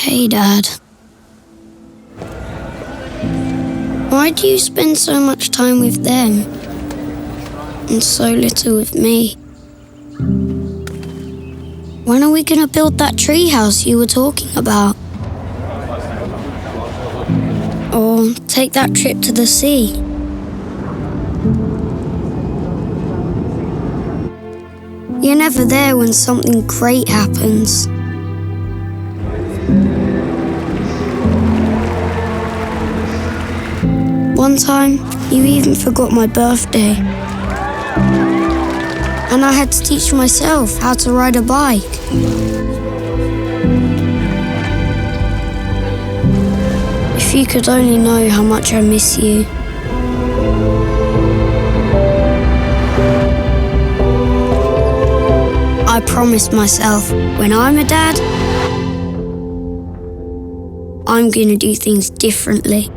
Hey, Dad. Why do you spend so much time with them and so little with me? When are we going to build that treehouse you were talking about? Or take that trip to the sea? You're never there when something great happens. One time, you even forgot my birthday. And I had to teach myself how to ride a bike. If you could only know how much I miss you. I promised myself, when I'm a dad, I'm gonna do things differently.